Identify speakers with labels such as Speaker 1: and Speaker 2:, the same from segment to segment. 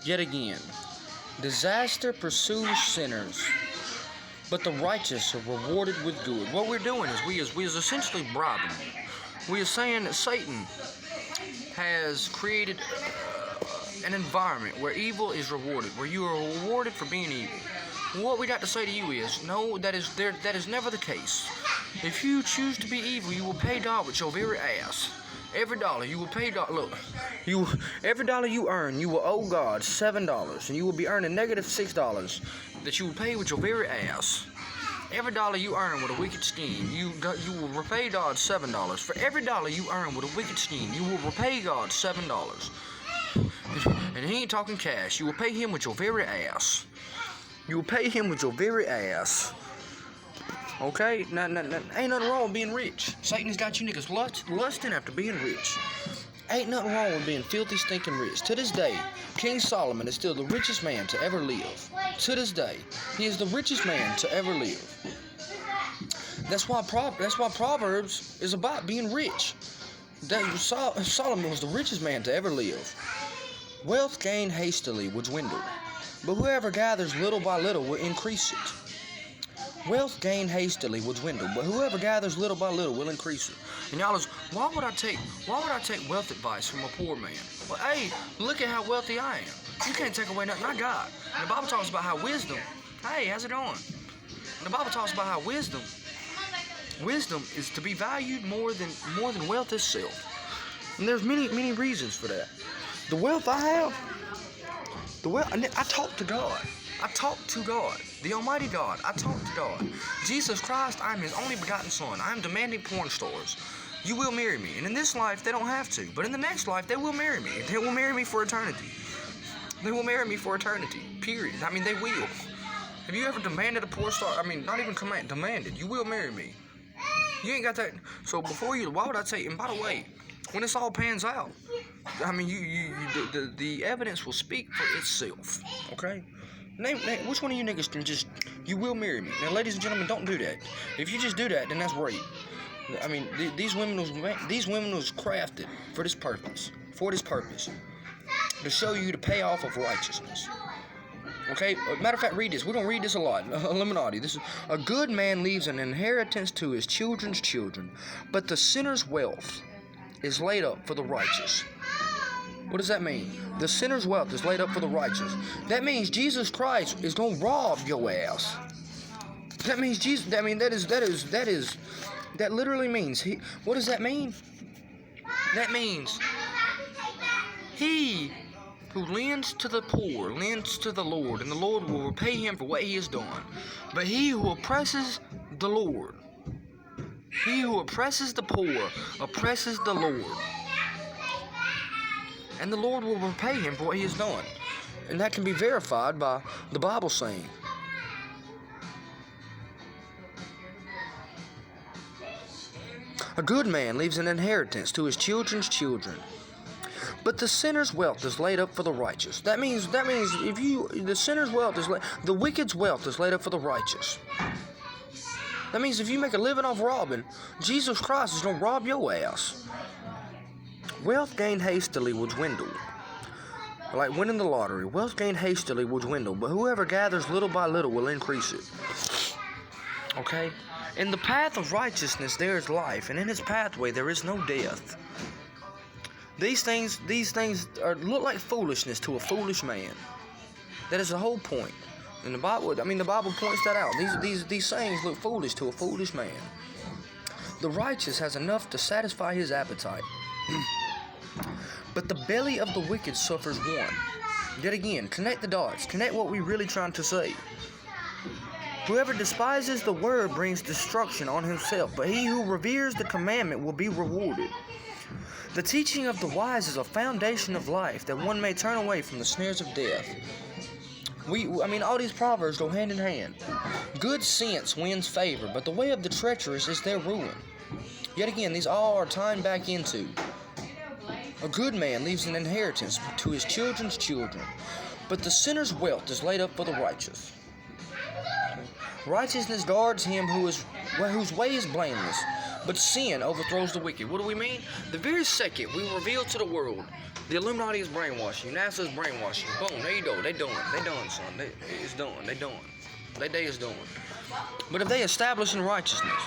Speaker 1: Yet again, disaster pursues sinners, but the righteous are rewarded with good. What we're doing is we is essentially bribing. We are saying that Satan has created an environment where evil is rewarded, where you are rewarded for being evil. What we got to say to you is, no, that is never the case. If you choose to be evil, you will pay God with your very ass. Every dollar you will pay God. Look, every dollar you earn, you will owe God $7, and you will be earning -$6 that you will pay with your very ass. Every dollar you earn with a wicked scheme, you will repay God $7. For every dollar you earn with a wicked scheme, you will repay God $7. And he ain't talking cash. You will pay him with your very ass. You will pay him with your very ass. Okay? Now, ain't nothing wrong with being rich. Satan has got you niggas lusting after being rich. Ain't nothing wrong with being filthy, stinking rich. To this day, King Solomon is still the richest man to ever live. To this day, he is the richest man to ever live. That's why Proverbs is about being rich. Solomon was the richest man to ever live. Wealth gained hastily will dwindle, but whoever gathers little by little will increase it. Wealth gained hastily will dwindle, but whoever gathers little by little will increase it. And y'all is, why would I take wealth advice from a poor man? Well, hey, look at how wealthy I am. You can't take away nothing I got. And the Bible talks about how wisdom. Hey, how's it going? And the Bible talks about how wisdom is to be valued more than wealth itself. And there's many reasons for that. The wealth I have, I talk to God. I talk to God, the Almighty God. I talk to God. Jesus Christ, I am His only begotten Son. I am demanding porn stars. You will marry me. And in this life, they don't have to. But in the next life, they will marry me. They will marry me for eternity. They will marry me for eternity. Period. I mean, they will. Have you ever demanded a porn star? I mean, not even demanded. You will marry me. You ain't got that. So why would I say? And by the way, when this all pans out, I mean, the evidence will speak for itself. Okay. Name, which one of you niggas can you will marry me? Now, ladies and gentlemen, don't do that. If you just do that, then that's rape. I mean, these women was crafted for this purpose. To show you the payoff of righteousness. Okay? Matter of fact, read this. We're going to read this a lot. Illuminati. This is, a good man leaves an inheritance to his children's children, but the sinner's wealth is laid up for the righteous. What does that mean? The sinner's wealth is laid up for the righteous. That means Jesus Christ is gonna rob your ass. That means Jesus. I mean, that literally means what does that mean? That means he who lends to the poor lends to the Lord, and the Lord will repay him for what he has done. But he who oppresses the Lord, he who oppresses the poor, oppresses the Lord. And the Lord will repay him for what he has done. And that can be verified by the Bible saying. A good man leaves an inheritance to his children's children, but the sinner's wealth is laid up for the righteous. That means if the sinner's wealth is the wicked's wealth is laid up for the righteous. That means if you make a living off robbing, Jesus Christ is gonna rob your ass. Wealth gained hastily will dwindle. Like winning the lottery. Wealth gained hastily will dwindle, but whoever gathers little by little will increase it. Okay? In the path of righteousness there is life, and in his pathway there is no death. These things look like foolishness to a foolish man. That is the whole point. In the Bible, the Bible points that out. These sayings look foolish to a foolish man. The righteous has enough to satisfy his appetite. But the belly of the wicked suffers want. Yet again, connect the dots. Connect what we're really trying to say. Whoever despises the word brings destruction on himself, but he who reveres the commandment will be rewarded. The teaching of the wise is a foundation of life, that one may turn away from the snares of death. All these proverbs go hand in hand. Good sense wins favor, but the way of the treacherous is their ruin. Yet again, these all are tying back into. A good man leaves an inheritance to his children's children, but the sinner's wealth is laid up for the righteous. Righteousness guards him whose way is blameless, But sin overthrows the wicked. What do we mean? The very second we reveal to the world the Illuminati is brainwashing you, NASA is brainwashing you, boom, there you go. They done, son. It's done. They done. They day is done. But if they establish in righteousness,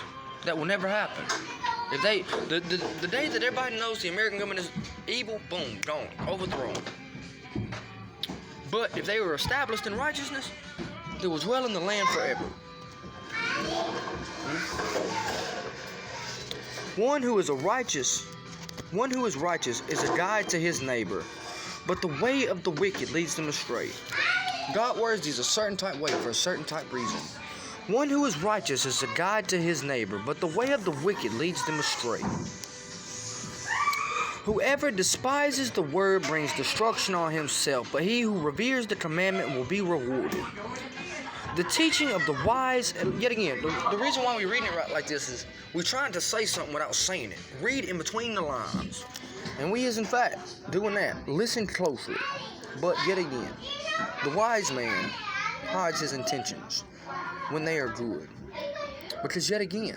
Speaker 1: that will never happen. If they, the day that everybody knows the American government is evil, boom, gone, overthrown. But if they were established in righteousness, they will dwell in the land forever. One who is righteous is a guide to his neighbor, but the way of the wicked leads them astray. God words these a certain type way for a certain type reason. One who is righteous is a guide to his neighbor, but the way of the wicked leads them astray. Whoever despises the word brings destruction on himself, but he who reveres the commandment will be rewarded. The teaching of the wise, and yet again, the reason why we're reading it right like this is we're trying to say something without saying it. Read in between the lines. And we is in fact doing that. Listen closely. But yet again, the wise man hides his intentions when they are good. Because yet again,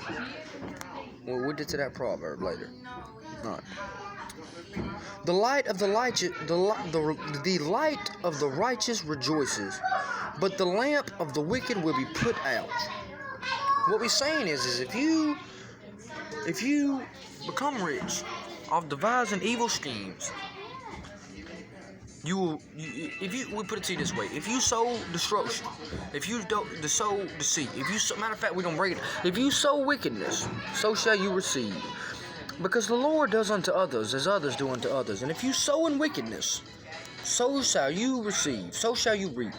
Speaker 1: well, we'll get to that proverb later. All right. The light of the righteous rejoices, but the lamp of the wicked will be put out. What we're saying is if you become rich off devising evil schemes, we put it to you this way: if you sow destruction, if you sow deceit, matter of fact, we're gonna break it. If you sow wickedness, so shall you receive. Because the Lord does unto others as others do unto others. And if you sow in wickedness, so shall you receive, so shall you reap.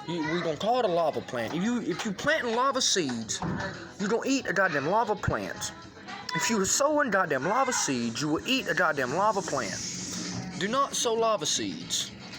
Speaker 1: We're going to call it a lava plant. If you planting lava seeds, you're going to eat a goddamn lava plant. If you are sowing goddamn lava seeds, you will eat a goddamn lava plant. Do not sow lava seeds.